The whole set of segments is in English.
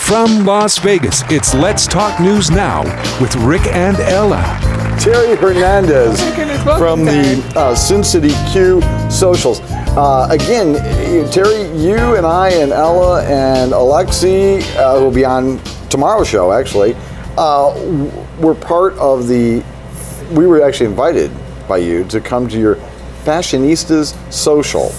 From Las Vegas, it's Let's Talk News Now with Rick and Ella. Terry Hernandez from the Sin City Q socials. Again, Terry, you and I and Ella and Alexi, who will be on tomorrow's show actually, were part of we were actually invited by you to come to your Fashionistas social.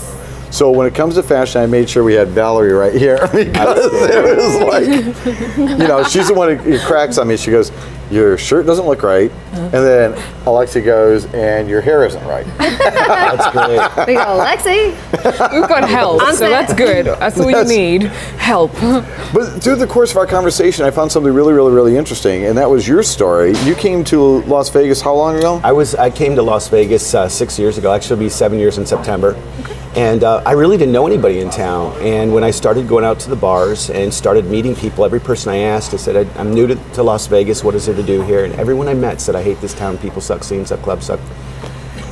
So when it comes to fashion, I made sure we had Valerie right here because it was like, you know, she's the one who cracks on me. She goes, your shirt doesn't look right. And then Alexi goes, and your hair isn't right. That's great. We go, Alexi. We've got help, so that's good. That's all you need, help. But through the course of our conversation, I found something really, really, really interesting, and that was your story. You came to Las Vegas how long ago? I came to Las Vegas 6 years ago. Actually, it'll be 7 years in September. And I really didn't know anybody in town. And when I started going out to the bars and started meeting people, every person I asked, I said, I'm new to Las Vegas, what is there to do here? And everyone I met said, I hate this town, people suck, scenes suck, clubs suck.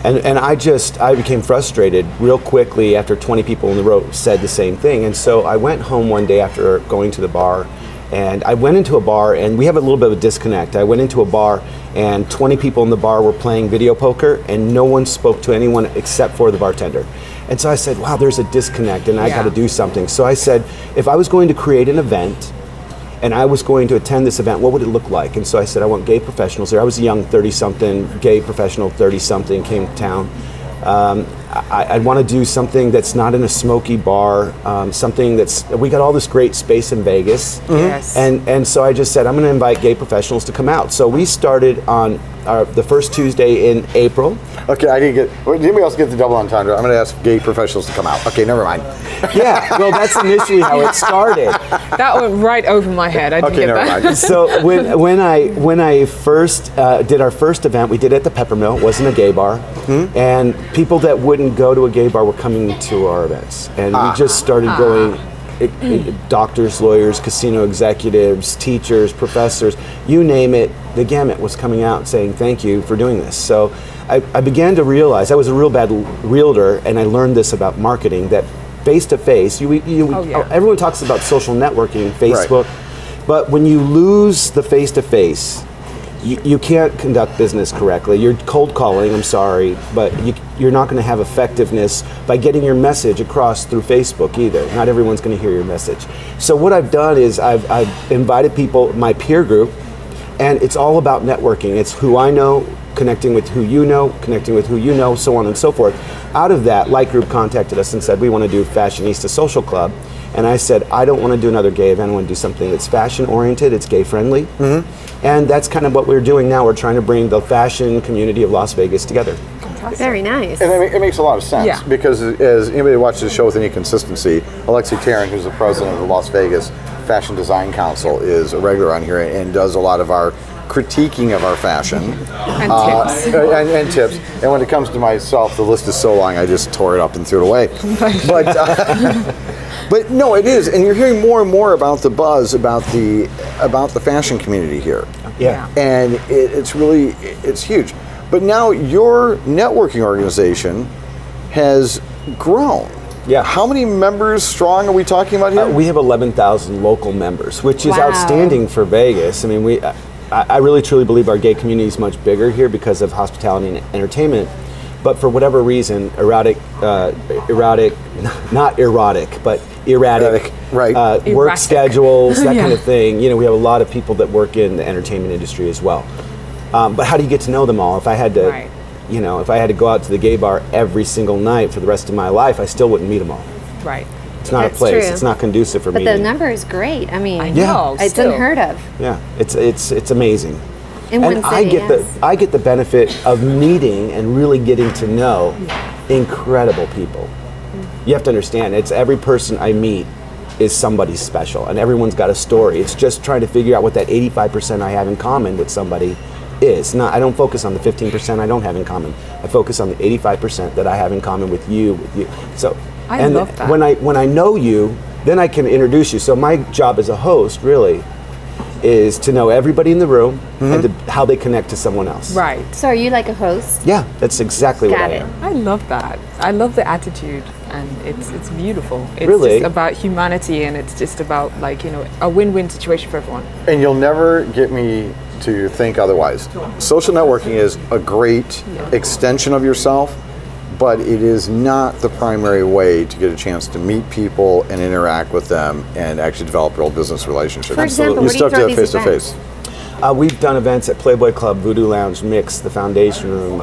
And I became frustrated real quickly after 20 people in the row said the same thing. And so I went home one day after going to the bar, and I went into a bar, and we have a little bit of a disconnect. I went into a bar, and 20 people in the bar were playing video poker, and no one spoke to anyone except for the bartender. And so I said, wow, there's a disconnect, and I got to do something. So I said, if I was going to create an event, and I was going to attend this event, what would it look like? And so I said, I want gay professionals there. I was a young 30-something, gay professional 30-something, came to town. I'd want to do something that's not in a smoky bar, something we got all this great space in Vegas. Yes. And so I just said, I'm going to invite gay professionals to come out. So we started on the first Tuesday in April. Okay, I didn't get, did anybody else get the double entendre? I'm going to ask gay professionals to come out. Okay, never mind. Yeah, well, that's initially how it started. That went right over my head. I didn't get that. Mind. So when I first did our first event, we did it at the Peppermill. It wasn't a gay bar, and people that wouldn't go to a gay bar were coming to our events, and we just started going. Doctors, lawyers, casino executives, teachers, professors, you name it, the gamut was coming out saying thank you for doing this. So I began to realize, I was a real bad realtor, and I learned this about marketing, that face-to-face, everyone talks about social networking, Facebook, but when you lose the face-to-face, you can't conduct business correctly. You're cold calling, I'm sorry, but you're not going to have effectiveness by getting your message across through Facebook either. Not everyone's going to hear your message. So what I've done is I've invited people, my peer group, and it's all about networking. It's who I know, connecting with who you know, connecting with who you know, so on and so forth. Out of that, Light Group contacted us and said, we want to do Fashionista Social Club. And I said, I don't want to do another gay event. I want to do something that's fashion-oriented, it's gay-friendly. And that's kind of what we're doing now. We're trying to bring the fashion community of Las Vegas together. Fantastic. Very nice. And it makes a lot of sense because as anybody watches the show with any consistency, Alexi Tarrant, who's the president of the Las Vegas Fashion Design Council, is a regular on here and does a lot of our critiquing of our fashion. And tips. And tips. And when it comes to myself, the list is so long, I just tore it up and threw it away. But no, it is, and you're hearing more and more about the buzz about the fashion community here. Yeah. And it's huge. But now your networking organization has grown. Yeah. How many members strong are we talking about here? We have 11,000 local members, which is outstanding for Vegas. I mean, I really truly believe our gay community is much bigger here because of hospitality and entertainment. But for whatever reason, erratic, not erotic, but erratic work schedules, that kind of thing. You know, we have a lot of people that work in the entertainment industry as well. But how do you get to know them all? If I had to, you know, if I had to go out to the gay bar every single night for the rest of my life, I still wouldn't meet them all. Right. It's not a place. True. It's not conducive for meeting. But the number is great. I mean, I know, it's unheard of. Yeah, it's amazing. In one city, I get the benefit of meeting and really getting to know incredible people. You have to understand, it's every person I meet is somebody special, and everyone's got a story. It's just trying to figure out what that 85% I have in common with somebody is. I don't focus on the 15% I don't have in common. I focus on the 85% that I have in common with you. So, I love that. When I know you, then I can introduce you. So my job as a host, really, is to know everybody in the room and how they connect to someone else. Right. So are you like a host? Yeah, that's exactly what I am. I love that. I love the attitude. and it's beautiful. It's Really? just about humanity, and it's just about like, you know, a win-win situation for everyone. And you'll never get me to think otherwise. Social networking is a great extension of yourself, but it is not the primary way to get a chance to meet people and interact with them and actually develop real business relationships. For example, you where do still you have to throw have these face-to-face. We've done events at Playboy Club, Voodoo Lounge, Mix, the Foundation Room,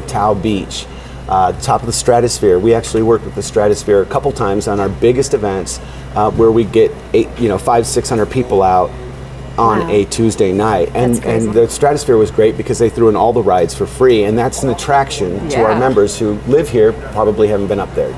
Tao Beach, top of the Stratosphere. We actually worked with the Stratosphere a couple times on our biggest events, where we get 500-600 people out on a Tuesday night, and the Stratosphere was great because they threw in all the rides for free, and that's an attraction to our members who live here, probably haven't been up there.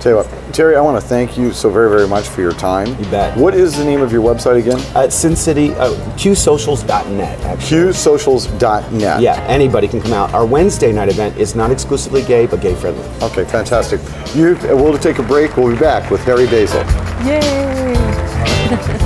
Tell you what, Terry, I want to thank you so very, very much for your time. You bet. What is the name of your website again? Sin City, qsocials.net, actually. qsocials.net. Yeah, anybody can come out. Our Wednesday night event is not exclusively gay, but gay friendly. Okay, fantastic. We'll take a break. We'll be back with Harry Basil. Yay!